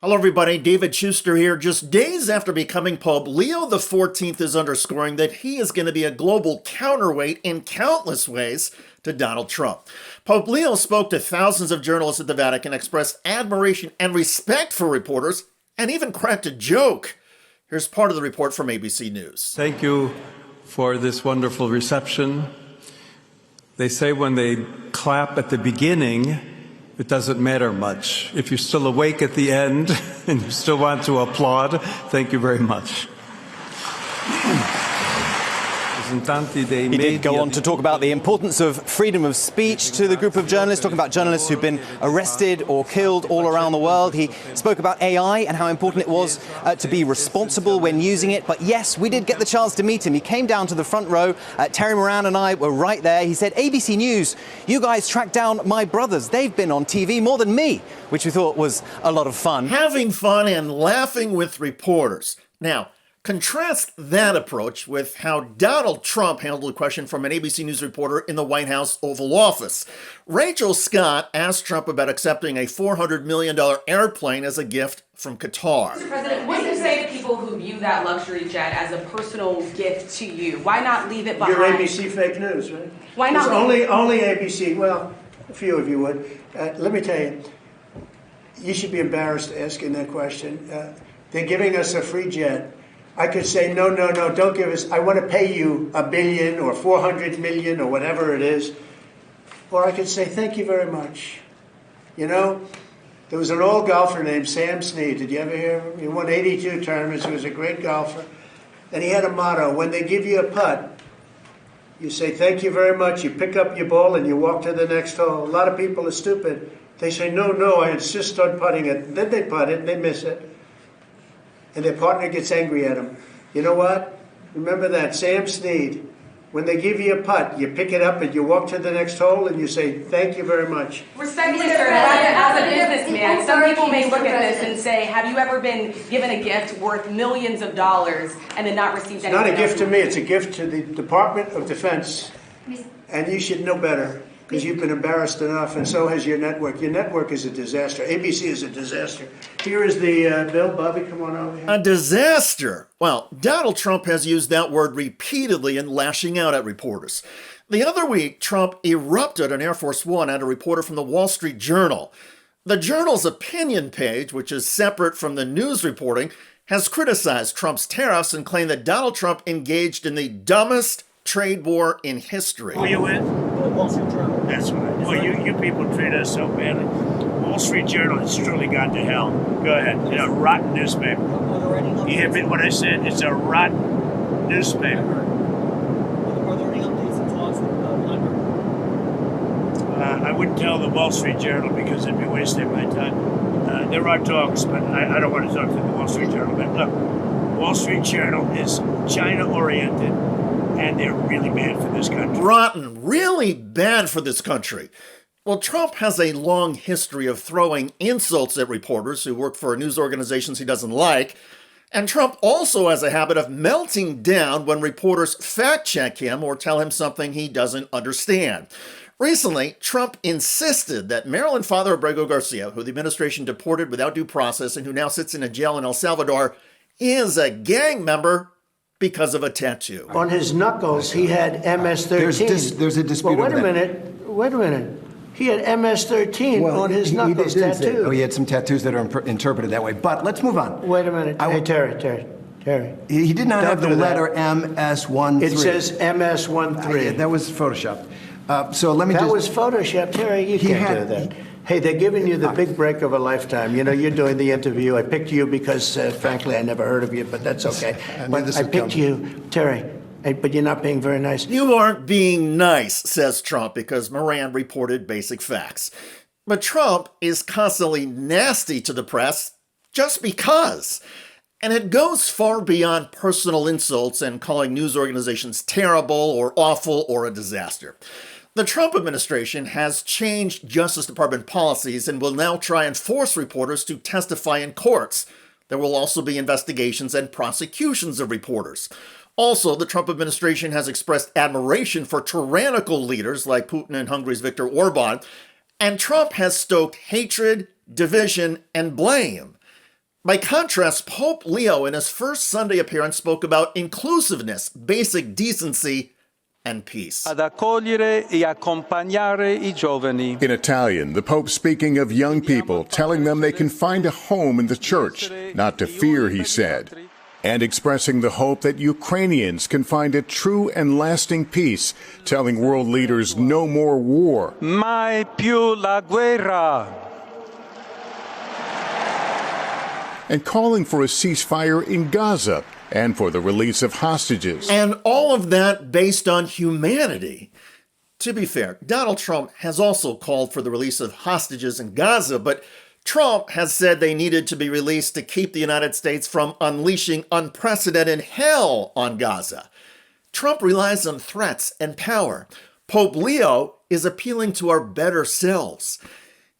Hello everybody, David Shuster here. Just days after becoming Pope, Leo XIV is underscoring that he is going to be a global counterweight in countless ways to Donald Trump. Pope Leo spoke to thousands of journalists at the Vatican, expressed admiration and respect for reporters, and even cracked a joke. Here's part of the report from ABC News. Thank you for this wonderful reception. They say when they clap at the beginning, it doesn't matter much. If you're still awake at the end and you still want to applaud, thank you very much. He did go on to talk about the importance of freedom of speech to the group of journalists, talking about journalists who've been arrested or killed all around the world. He spoke about AI and how important it was to be responsible when using it. But yes, we did get the chance to meet him. He came down to the front row. Terry Moran and I were right there. He said, ABC News, you guys tracked down my brothers. They've been on TV more than me, which we thought was a lot of fun. Having fun and laughing with reporters. Now, contrast that approach with how Donald Trump handled a question from an ABC News reporter in the White House Oval Office. Rachel Scott asked Trump about accepting a $400 million airplane as a gift from Qatar. Mr. President, what do you say to people who view that luxury jet as a personal gift to you? Why not leave it behind? You're ABC fake news, right? Why not? It's only ABC. Well, a few of you would. Let me tell you, you should be embarrassed asking that question. They're giving us a free jet. I could say, no, don't give us, I want to pay you $1 billion or 400 million or whatever it is. Or I could say, thank you very much. You know, there was an old golfer named Sam Snead. Did you ever hear of him? He won 82 tournaments. He was a great golfer. And he had a motto, when they give you a putt, you say, thank you very much. You pick up your ball and you walk to the next hole. A lot of people are stupid. They say, no, I insist on putting it. Then they putt it and they miss it. And their partner gets angry at them. You know what? Remember that, Sam Snead. When they give you a putt, you pick it up and you walk to the next hole and you say, thank you very much. Respectfully, sir, as a businessman, some people may look at this and say, have you ever been given a gift worth millions of dollars and then not received anything? It's not a gift to me, it's a gift to the Department of Defense. And you should know better, because you've been embarrassed enough, and so has your network. Your network is a disaster. ABC is a disaster. Here is the bill. Bobby, come on over here. A disaster. Well, Donald Trump has used that word repeatedly in lashing out at reporters. The other week, Trump erupted on Air Force One at a reporter from the Wall Street Journal. The Journal's opinion page, which is separate from the news reporting, has criticized Trump's tariffs and claimed that Donald Trump engaged in the dumbest trade war in history. Who are you with? Wall Street Journal. That's what I do. You people treat us so badly. Wall Street Journal has truly gone to hell. Go ahead. It's a rotten newspaper. You hear what I said? It's a rotten newspaper. Are there any updates and talks with London? I wouldn't tell the Wall Street Journal because it'd be wasting my time. There are talks, but I don't want to talk to the Wall Street Journal. But look, Wall Street Journal is China-oriented, and they're really bad for this country. Rotten, really bad for this country. Well, Trump has a long history of throwing insults at reporters who work for news organizations he doesn't like. And Trump also has a habit of melting down when reporters fact-check him or tell him something he doesn't understand. Recently, Trump insisted that Maryland father Abrego Garcia, who the administration deported without due process and who now sits in a jail in El Salvador, is a gang member because of a tattoo. On his knuckles, he had MS-13. There's a dispute But over wait a minute. He had MS-13 on his knuckles tattooed. Oh, he had some tattoos that are interpreted that way. But let's move on. Wait a minute. Hey, Terry. He did not have the do that. letter MS-13. It says MS-13. That was Photoshopped. So let me That just... was Photoshop. Terry, you can't do that. Hey, they're giving you the big break of a lifetime. You know, you're doing the interview. I picked you because, frankly, I never heard of you, but that's okay. I picked you, Terry, but you're not being very nice. You aren't being nice, says Trump, because Moran reported basic facts. But Trump is constantly nasty to the press just because. And it goes far beyond personal insults and calling news organizations terrible or awful or a disaster. The Trump administration has changed Justice Department policies and will now try and force reporters to testify in courts. There will also be investigations and prosecutions of reporters. Also, the Trump administration has expressed admiration for tyrannical leaders like Putin and Hungary's Viktor Orban, and Trump has stoked hatred, division, and blame. By contrast, Pope Leo in his first Sunday appearance spoke about inclusiveness, basic decency, and peace. Ad accogliere e accompagnare I giovani. In Italian, the Pope speaking of young people, telling them they can find a home in the church, not to fear, he said, and expressing the hope that Ukrainians can find a true and lasting peace, telling world leaders no more war. Mai più la guerra. And calling for a ceasefire in Gaza and for the release of hostages. And all of that based on humanity. To be fair, Donald Trump has also called for the release of hostages in Gaza, but Trump has said they needed to be released to keep the United States from unleashing unprecedented hell on Gaza. Trump relies on threats and power. Pope Leo is appealing to our better selves.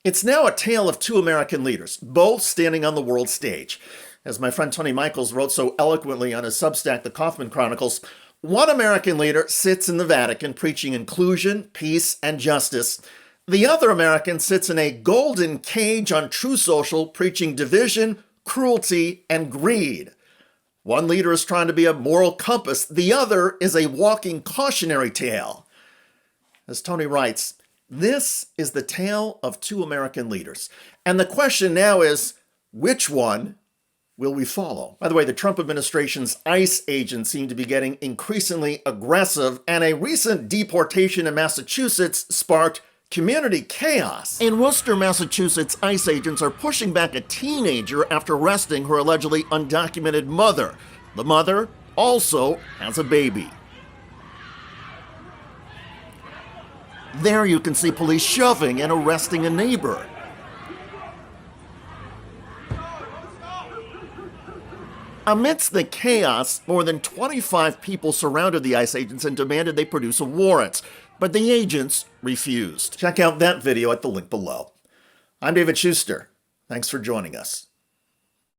It's now a tale of two American leaders, both standing on the world stage. As my friend Tony Michaels wrote so eloquently on his Substack, The Kaufman Chronicles, one American leader sits in the Vatican preaching inclusion, peace, and justice. The other American sits in a golden cage on True Social preaching division, cruelty, and greed. One leader is trying to be a moral compass. The other is a walking cautionary tale. As Tony writes, this is the tale of two American leaders. And the question now is, which one will we follow? By the way, the Trump administration's ICE agents seem to be getting increasingly aggressive, and a recent deportation in Massachusetts sparked community chaos. In Worcester, Massachusetts, ICE agents are pushing back a teenager after arresting her allegedly undocumented mother. The mother also has a baby. There you can see police shoving and arresting a neighbor. Amidst the chaos, more than 25 people surrounded the ICE agents and demanded they produce a warrant, but the agents refused. Check out that video at the link below. I'm David Shuster. Thanks for joining us.